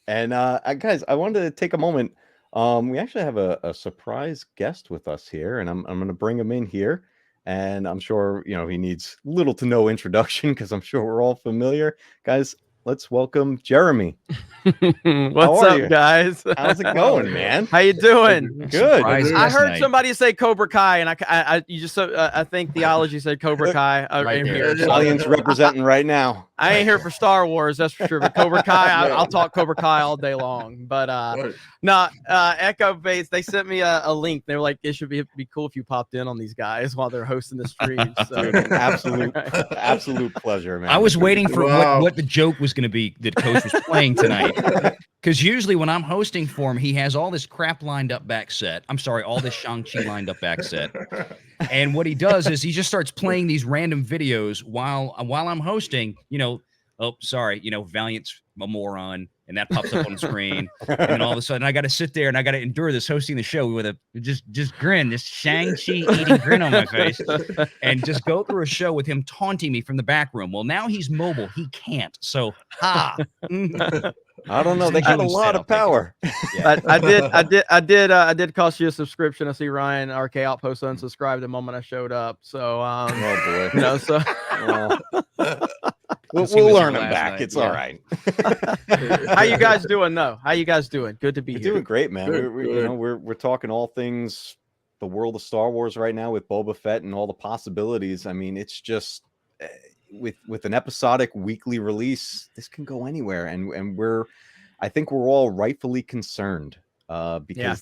And guys, I wanted to take a moment. We actually have a surprise guest with us here, and I'm going to bring him in here. And I'm sure he needs little to no introduction because I'm sure we're all familiar. Guys, let's welcome Jeremy. What's up, guys? How's it going, man? How you doing? Good. I heard somebody say Cobra Kai, and I think theology said Cobra Kai right here. Audience representing right now. I ain't here for Star Wars, that's for sure. But Cobra Kai, I'll talk Cobra Kai all day long. But Echo Base, they sent me a link. They were like, it should be cool if you popped in on these guys while they're hosting the stream. So absolute pleasure, man. I was waiting for what the joke was going to be that Coach was playing tonight. Because usually when I'm hosting for him, he has all this crap lined up back set. I'm sorry, all this Shang-Chi lined up back set. And what he does is he just starts playing these random videos while I'm hosting, Valiant's a moron. And that pops up on the screen. And then all of a sudden I got to sit there and I got to endure this hosting the show with a just grin, this Shang-Chi eating grin on my face, and just go through a show with him taunting me from the back room. Well, now he's mobile. He can't. So, I don't know. They got a lot of power. Yeah. I did cost you a subscription. I see Ryan RK Outpost unsubscribed the moment I showed up. So, oh boy. We'll learn them back. Night. It's all right. How you guys doing? How you guys doing? Good to be here. Doing great, man. We're talking all things the world of Star Wars right now with Boba Fett and all the possibilities. I mean, it's just with an episodic weekly release, this can go anywhere, and I think we're all rightfully concerned because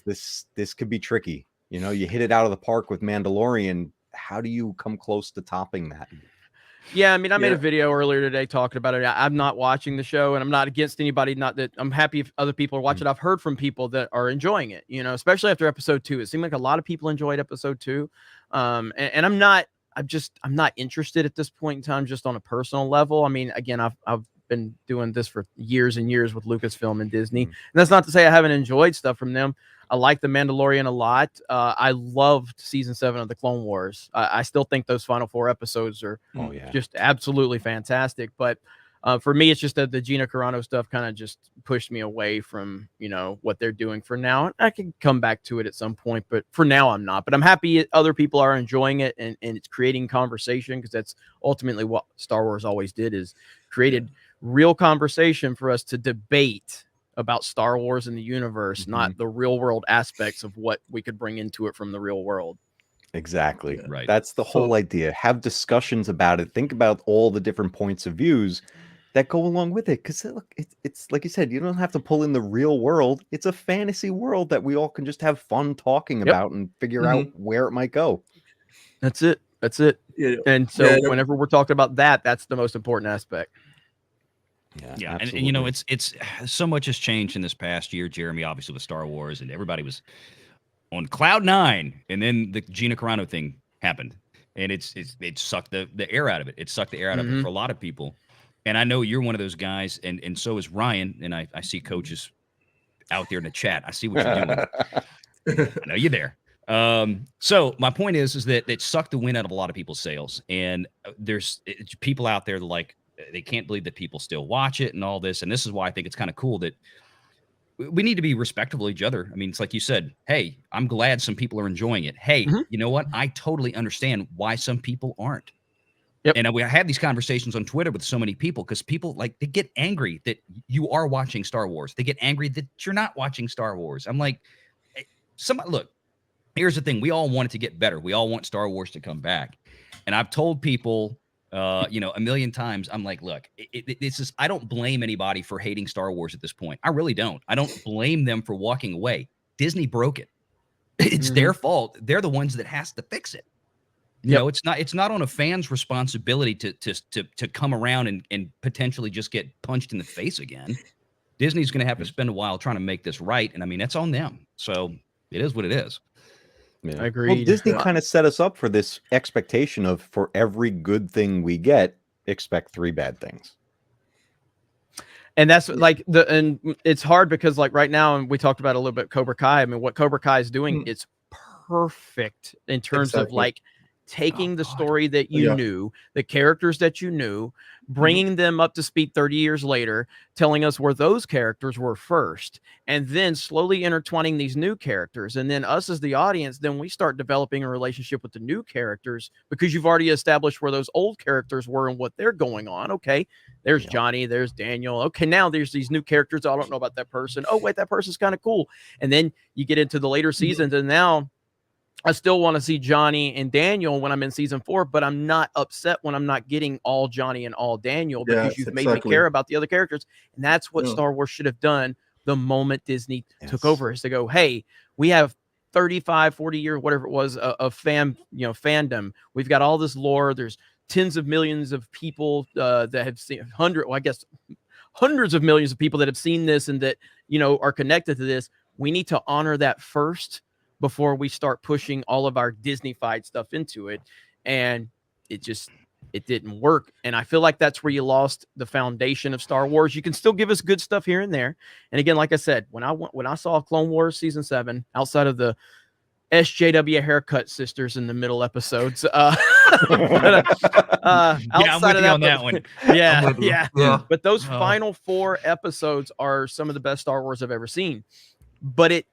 this could be tricky. You hit it out of the park with Mandalorian. How do you come close to topping that? Yeah, I mean, I made a video earlier today talking about it. I'm not watching the show, and I'm not against anybody. Not that I'm happy if other people are watching. I've heard from people that are enjoying it, especially after episode 2. It seemed like a lot of people enjoyed episode 2. And I'm not interested at this point in time, just on a personal level. I mean, again, I've been doing this for years and years with Lucasfilm and Disney. And that's not to say I haven't enjoyed stuff from them. I like The Mandalorian a lot. I loved season 7 of the Clone Wars. I still think those final 4 episodes are just absolutely fantastic. But for me, it's just that the Gina Carano stuff kind of just pushed me away from, what they're doing for now. I can come back to it at some point, but for now I'm not. But I'm happy other people are enjoying it and it's creating conversation, because that's ultimately what Star Wars always did, is created real conversation for us to debate about Star Wars and the universe, not the real world aspects of what we could bring into it from the real world. Exactly. Right. That's the whole idea. Have discussions about it. Think about all the different points of views that go along with it. Because look, it's like you said, you don't have to pull in the real world. It's a fantasy world that we all can just have fun talking about and figure out where it might go. That's it. Yeah. And so whenever we're talking about that, that's the most important aspect. Yeah, and it's so much has changed in this past year, Jeremy, obviously with Star Wars, and everybody was on cloud 9, and then the Gina Carano thing happened, and it sucked the air out of it. It sucked the air out of it for a lot of people, and I know you're one of those guys, and so is Ryan, and I see coaches out there in the chat. I see what you're doing. I know you're there. So my point is that it sucked the wind out of a lot of people's sails, and there's people out there that they can't believe that people still watch it and all this. And this is why I think it's kind of cool that we need to be respectful of each other. I mean, it's like you said, hey, I'm glad some people are enjoying it. Hey, you know what? I totally understand why some people aren't. Yep. And we have these conversations on Twitter with so many people, because people they get angry that you are watching Star Wars. They get angry that you're not watching Star Wars. I'm like, look, here's the thing. We all want it to get better. We all want Star Wars to come back. And I've told people, a million times, I'm like, look, it's just, I don't blame anybody for hating Star Wars at this point. I really don't. I don't blame them for walking away. Disney broke it. It's their fault. They're the ones that has to fix it. You know, it's not on a fan's responsibility to come around and potentially just get punched in the face again. Disney's going to have to spend a while trying to make this right. And I mean, that's on them. So it is what it is. Yeah. I agree. Well, Disney kind of set us up for this expectation of, for every good thing we get, expect 3 bad things. And that's and it's hard because right now, and we talked about a little bit Cobra Kai. I mean, what Cobra Kai is doing is perfect in terms of taking the story that you knew, the characters that you knew, bringing them up to speed 30 years later, telling us where those characters were first, and then slowly intertwining these new characters. And then us as the audience, then we start developing a relationship with the new characters because you've already established where those old characters were and what they're going on. Okay, there's Johnny, there's Daniel. Okay, now there's these new characters. I don't know about that person. Oh, wait, that person's kind of cool. And then you get into the later seasons, and now I still want to see Johnny and Daniel when I'm in season 4, but I'm not upset when I'm not getting all Johnny and all Daniel because you've made me care about the other characters. And that's what Star Wars should have done the moment Disney took over, is to go, hey, we have 35, 40 years, whatever it was, of fandom. We've got all this lore. There's tens of millions of people that have seen hundreds of millions of people that have seen this and that, are connected to this. We need to honor that first before we start pushing all of our Disney-fied stuff into it. And it didn't work. And I feel like that's where you lost the foundation of Star Wars. You can still give us good stuff here and there. And again, like I said, when I saw Clone Wars season 7, outside of the SJW haircut sisters in the middle episodes, outside of that, on that one. Yeah. But those final 4 episodes are some of the best Star Wars I've ever seen. But it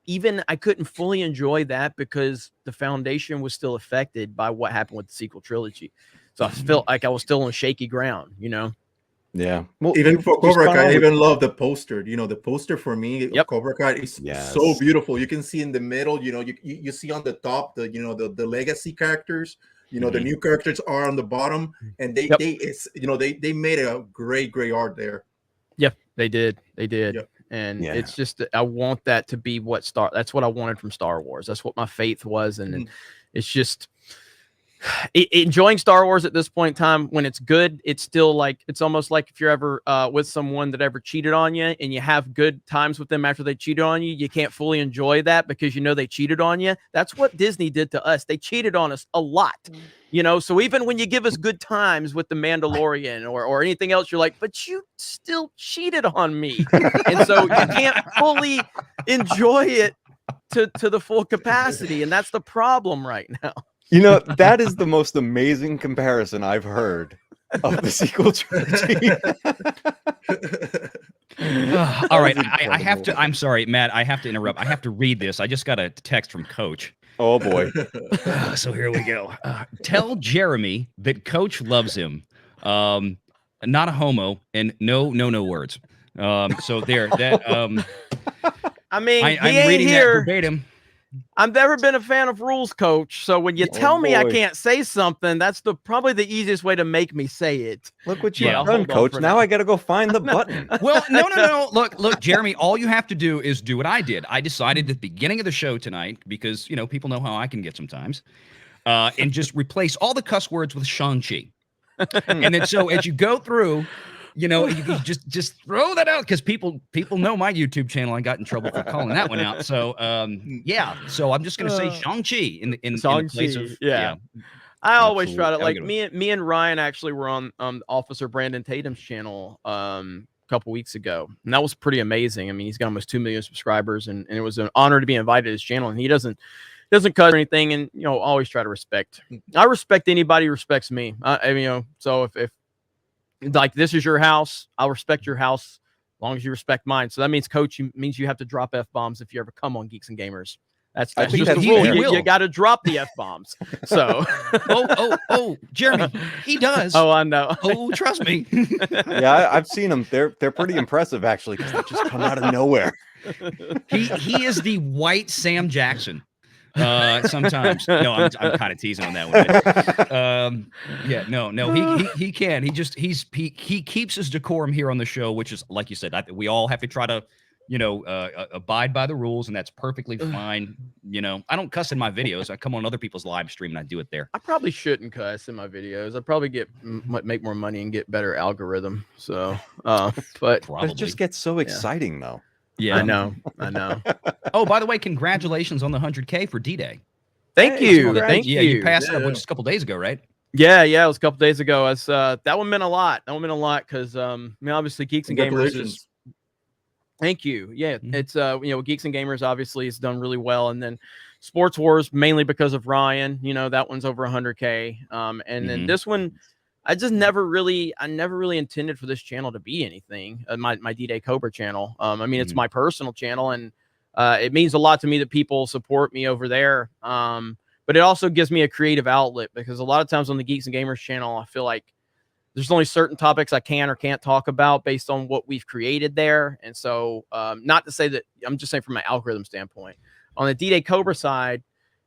even I couldn't fully enjoy that because the foundation was still affected by what happened with the sequel trilogy. So I felt like I was still on shaky ground, Yeah. Well, even for Cobra Kai, I even love the poster. The poster for me, Cobra Kai is so beautiful. You can see in the middle, you see on the top the legacy characters. The new characters are on the bottom, and they made a great art there. Yeah, they did. Yep. And it's just, I want that to be that's what I wanted from Star Wars. That's what my faith was. And it's just enjoying Star Wars at this point in time. When it's good, it's still like, it's almost like if you're ever with someone that ever cheated on you and you have good times with them after they cheated on you, you can't fully enjoy that because they cheated on you. That's what Disney did to us. They cheated on us a lot. So even when you give us good times with the Mandalorian or anything else, you're like, but you still cheated on me. And so you can't fully enjoy it to the full capacity. And that's the problem right now. That is the most amazing comparison I've heard of the sequel trilogy. All right. I have to, I'm sorry, Matt, I have to interrupt. I have to read this. I just got a text from Coach. Oh boy. So here we go. Tell Jeremy that Coach loves him. Not a homo, and no words. So there. That. I mean, I'm reading that verbatim. I've never been a fan of rules, Coach. So when you tell me I can't say something, that's probably the easiest way to make me say it. Look what you've done, Coach. Now I got to go find the button. Well, no. Look, Jeremy, all you have to do is do what I did. I decided at the beginning of the show tonight, because, people know how I can get sometimes, and just replace all the cuss words with Shang-Chi. And then so as you go through, you just throw that out, because people know my YouTube channel. I got in trouble for calling that one out. So so I'm just gonna say Shang-Chi in the place of I always try to, like, me and Ryan actually were on Officer Brandon Tatum's channel a couple weeks ago, and that was pretty amazing. I mean, he's got almost 2 million subscribers, and it was an honor to be invited to his channel. And he doesn't cut or anything, and always try to respect. I respect anybody who respects me. So if like, this is your house, I'll respect your house as long as you respect mine. So that means, Coach, means you have to drop F-bombs if you ever come on Geeks and Gamers. That's just the rule. You got to drop the F-bombs. So oh, Jeremy, he does. Oh, I know. Oh, trust me. Yeah, I've seen them. They're pretty impressive, actually, because they just come out of nowhere. He is the white Sam Jackson. Sometimes. No, I'm kind of teasing on that one. He can. He keeps his decorum here on the show, which is, like you said, we all have to try to abide by the rules, and that's perfectly fine. I don't cuss in my videos. I come on other people's live stream and I do it there. I probably shouldn't cuss in my videos. I'd probably make more money and get better algorithm. So, but it just gets so exciting though. Yeah, I know. Oh, by the way, congratulations on the 100K for D-Day. Thank you. Yeah, you passed it just a couple days ago, right? Yeah, it was a couple days ago. That one meant a lot. Because obviously Geeks and Gamers is. Thank you. Yeah, it's Geeks and Gamers obviously has done really well, and then Sports Wars mainly because of Ryan. You know, that one's over 100K. And then this one, I never really intended for this channel to be anything. My D-Day Cobra channel. I mean, it's my personal channel, and it means a lot to me that people support me over there. But it also gives me a creative outlet, because a lot of times on the Geeks and Gamers channel, I feel like there's only certain topics I can or can't talk about based on what we've created there. And so, not to say that, I'm just saying from my algorithm standpoint. On the D-Day Cobra side,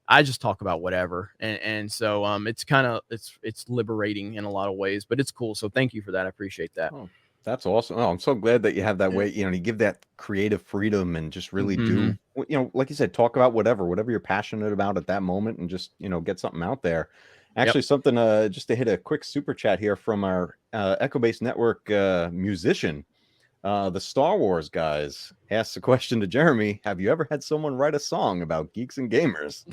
I just talk about whatever. And so it's kind of, it's liberating in a lot of ways, but it's cool. So thank you for that. I appreciate that. Oh, that's awesome. Oh, I'm so glad that you have that way, you know, you give that creative freedom and just really do, you know, like you said, talk about whatever you're passionate about at that moment, and just, you know, get something out there. Actually, something just to hit a quick super chat here from our Echo Base Network musician. The Star Wars guys asked the question to Jeremy: have you ever had someone write a song about geeks and gamers?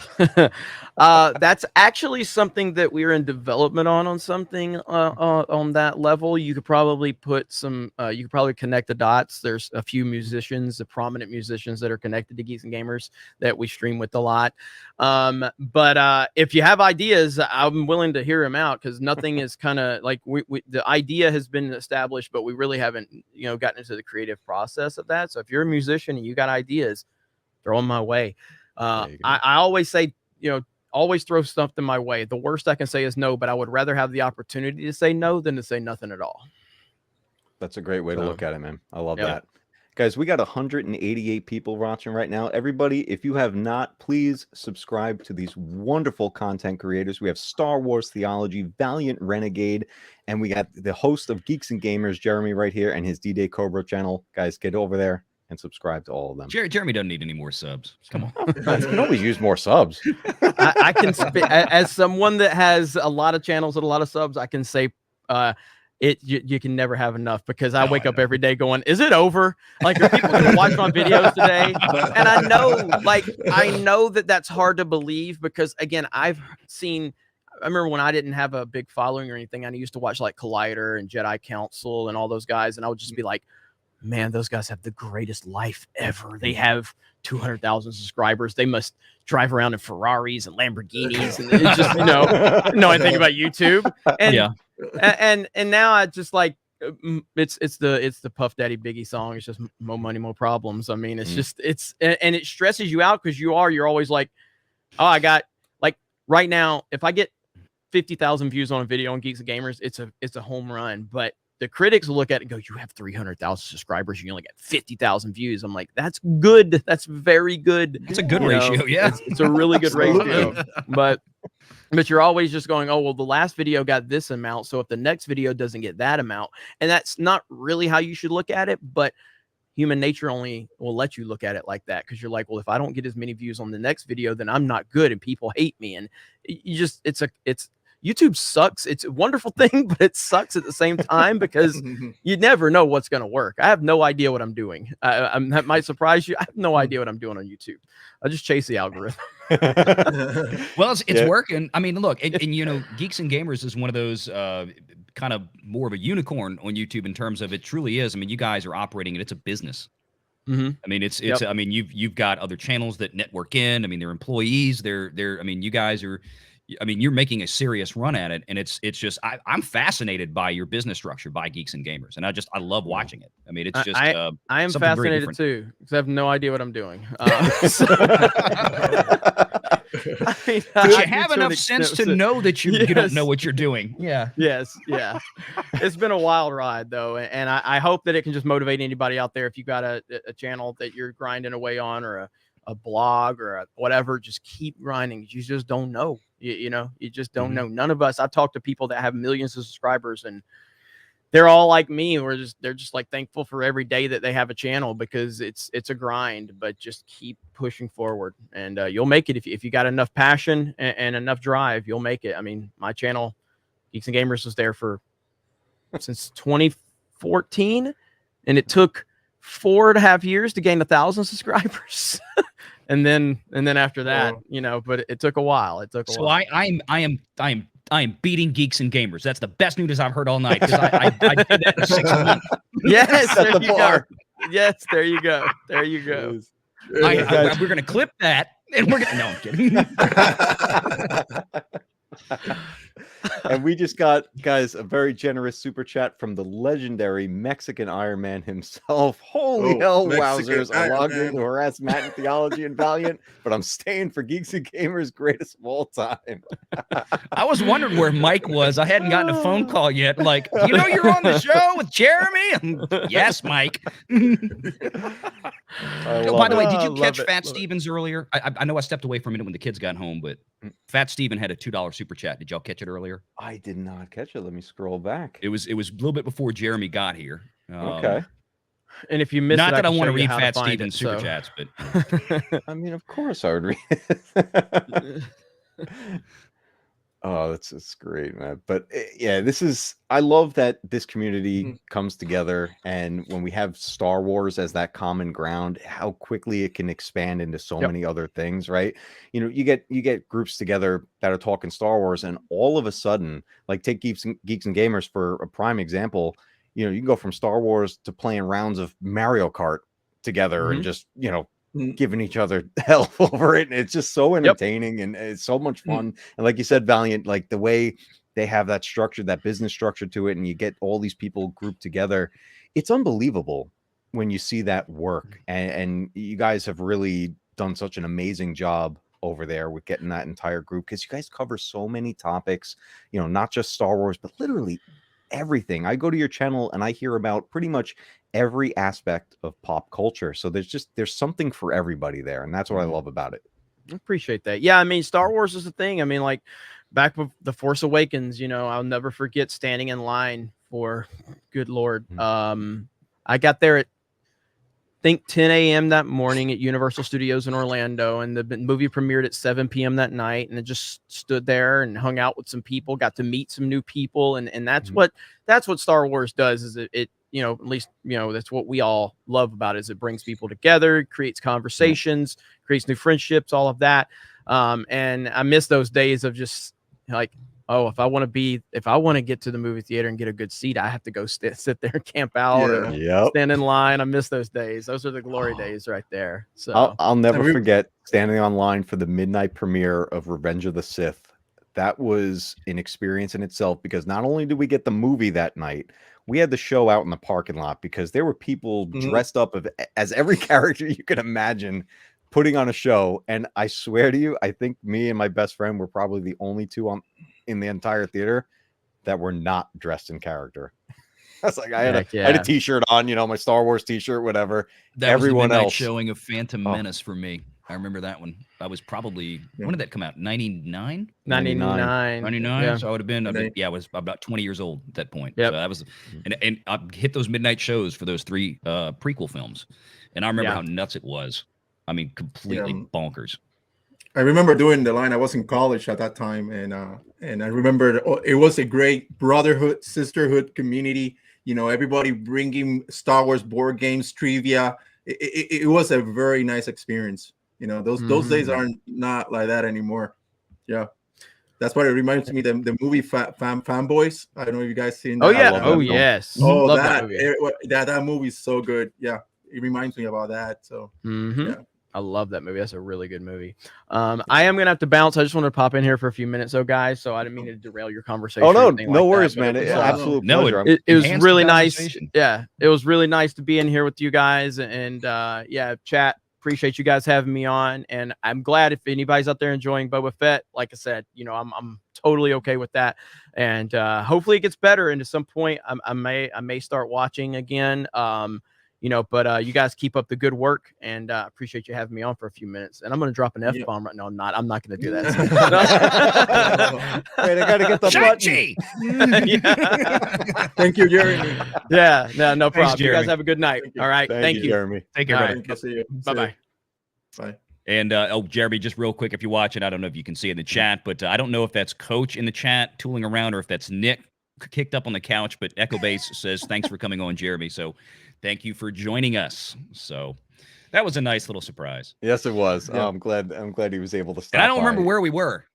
That's actually something that we're in development on something on that level. You could probably put some, you could probably connect the dots. There's a few musicians, the prominent musicians that are connected to Geeks and Gamers that we stream with a lot. But if you have ideas, I'm willing to hear them out, because nothing is kind of like the idea has been established, but we really haven't, you know, gotten into the creative process of that. So if you're a musician and you got ideas, throw them my way. I always say, you know, always throw something my way. The worst I can say is no, but I would rather have the opportunity to say no than to say nothing at all. That's a great way to look at it, man. I love that. Guys, we got 188 people watching right now. Everybody, if you have not, please subscribe to these wonderful content creators. We have Star Wars Theology, Valiant Renegade, and we got the host of Geeks and Gamers, Jeremy, right here, and his D-Day Cobra channel. Guys, get over there and subscribe to all of them. Jeremy doesn't need any more subs. Come on. You can always use more subs. I can, as someone that has a lot of channels and a lot of subs, I can say, you can never have enough, because I wake up every day going, is it over? Like, are people going to watch my videos today? And I know that that's hard to believe, because again, I remember when I didn't have a big following or anything, I used to watch like Collider and Jedi Council and all those guys. And I would just be like, man, those guys have the greatest life ever. They have 200,000 subscribers. They must drive around in Ferraris and Lamborghinis. And it's just, you know anything about YouTube. And and now I just like, it's the Puff Daddy Biggie song. It's just more money, more problems. I mean, it's just, and it stresses you out, because you're always like, oh, I got, like, right now, if I get 50,000 views on a video on Geeks and Gamers, it's a home run. But the critics will look at it and go, you have 300,000 subscribers, you only get 50,000 views. I'm like, that's good. That's very good. It's a good ratio. It's a really good ratio. But you're always just going, oh, well, the last video got this amount, so if the next video doesn't get that amount, and that's not really how you should look at it, but human nature only will let you look at it like that, because you're like, well, if I don't get as many views on the next video, then I'm not good and people hate me. And you just, it's YouTube sucks. It's a wonderful thing, but it sucks at the same time, because you never know what's going to work. I have no idea what I'm doing. That might surprise you. I have no idea what I'm doing on YouTube. I just chase the algorithm. Well, it's working. I mean, look, and you know, Geeks and Gamers is one of those kind of more of a unicorn on YouTube in terms of, it truly is. I mean, you guys are operating it. It's a business. I mean, it's I mean, you've got other channels that network in. I mean, they're employees. They're I mean, you guys are, I mean, you're making a serious run at it, and it's just, I'm fascinated by your business structure, by Geeks and Gamers, and I love watching it. I mean, it's just I am fascinated too, because I have no idea what I'm doing. I mean, but you have enough sense to know that you don't know what you're doing. Yeah. Yes. Yeah. It's been a wild ride though, and I hope that it can just motivate anybody out there. If you got a channel that you're grinding away on, or a blog or whatever, just keep grinding. You just don't know. You know, you just don't know. None of us. I've talked to people that have millions of subscribers, and they're all like me. They're just like thankful for every day that they have a channel, because it's a grind. But just keep pushing forward, and you'll make it if you got enough passion and enough drive. You'll make it. I mean, my channel, Geeks and Gamers, was there since 2014, and it took 4.5 years to gain 1,000 subscribers. And then after that, you know, but it took a while. So I am beating Geeks and Gamers. That's the best news I've heard all night. I did that in 6 months. Yes, there you go. Yes, there you go. There you go. We're gonna clip that And we're gonna. No, I'm kidding. And we just got, guys, a very generous super chat from the legendary Mexican Iron Man himself. Holy hell, Mexican wowzers. I Iron logged Man. in to harass Matt in Theology and Valiant, but I'm staying for Geeks and Gamers greatest of all time. I was wondering where Mike was. I hadn't gotten a phone call yet. Like, you know, you're on the show with Jeremy? Yes, Mike. By the way, did you catch Fat Stevens earlier? I know I stepped away for a minute when the kids got home, but Fat Steven had a $2 super chat. Did y'all catch it earlier? I did not catch it. Let me scroll back. It was a little bit before Jeremy got here. Okay. And if you missed not it, that I want to read Fat Steven's super chats, but I mean, of course I would read it. Oh, it's great, man. But yeah, I love that this community comes together, and when we have Star Wars as that common ground, how quickly it can expand into so many other things, right? You know, you get groups together that are talking Star Wars, and all of a sudden, like take Geeks and Gamers for a prime example, you know, you can go from Star Wars to playing rounds of Mario Kart together and just, you know, giving each other hell over it, and it's just so entertaining and it's so much fun. And like you said, Valiant, like the way they have that structure, that business structure to it, and you get all these people grouped together, it's unbelievable when you see that work. And you guys have really done such an amazing job over there with getting that entire group, because you guys cover so many topics, you know, not just Star Wars, but literally everything. I go to your channel and I hear about pretty much every aspect of pop culture. So there's something for everybody there, and that's what I love about it. I appreciate that. Yeah, I mean, Star Wars is a thing. I mean, like back with The Force Awakens, you know, I'll never forget standing in line for, good Lord. I got there at I think 10 a.m. that morning at Universal Studios in Orlando, and the movie premiered at 7 p.m. that night, and I just stood there and hung out with some people, got to meet some new people, and that's what Star Wars does, is it you know, at least, you know, that's what we all love about it, is it brings people together, creates conversations, creates new friendships, all of that. And I miss those days of just like, oh, if I want to get to the movie theater and get a good seat, I have to go sit there and camp out or stand in line. I miss those days. Those are the glory days right there. So I'll never forget standing online for the midnight premiere of Revenge of the Sith. That was an experience in itself, because not only did we get the movie that night, we had the show out in the parking lot, because there were people dressed up as every character you could imagine, putting on a show. And I swear to you, I think me and my best friend were probably the only two in the entire theater that were not dressed in character. I was like, I had a t-shirt on, you know, my Star Wars t-shirt, whatever. That everyone else showing of Phantom Menace for me. I remember that one. I was probably, when did that come out? 99? 99. Yeah. So I would have been, I was about 20 years old at that point. So I was, and I hit those midnight shows for those 3 prequel films. And I remember how nuts it was. I mean, completely bonkers. I remember doing the line. I was in college at that time, and I remember it was a great brotherhood, sisterhood community. You know, everybody bringing Star Wars board games, trivia. It was a very nice experience. You know, those days aren't not like that anymore. Yeah, that's what it reminds me. The movie Fanboys. I don't know if you guys seen that. Oh yeah. Oh yes. Oh, that movie is so good. Yeah, it reminds me about that. So yeah. I love that movie. That's a really good movie. I am gonna have to bounce. I just wanted to pop in here for a few minutes, guys. So I didn't mean to derail your conversation. Oh no worries, man. Absolute pleasure. It was really nice. Yeah, it was really nice to be in here with you guys, and chat. Appreciate you guys having me on, and I'm glad if anybody's out there enjoying Boba Fett. Like I said, you know, I'm totally okay with that, and hopefully it gets better. And at some point, I may start watching again. You know, but you guys keep up the good work, and appreciate you having me on for a few minutes. And I'm going to drop an F-bomb right now. I'm not going to do that. Wait, I got to get the button. Thank you, Jeremy. Yeah, no problem. Thanks, you guys have a good night. All right. Thank you, Jeremy. Take care. Right. I'll see you. Bye-bye. Bye. And Jeremy, just real quick, if you're watching, I don't know if you can see in the chat, but I don't know if that's Coach in the chat tooling around or if that's Nick kicked up on the couch. But Echo Base says thanks for coming on, Jeremy. So thank you for joining us. So that was a nice little surprise. Yes, it was. I'm glad he was able to stop. And I don't remember where we were.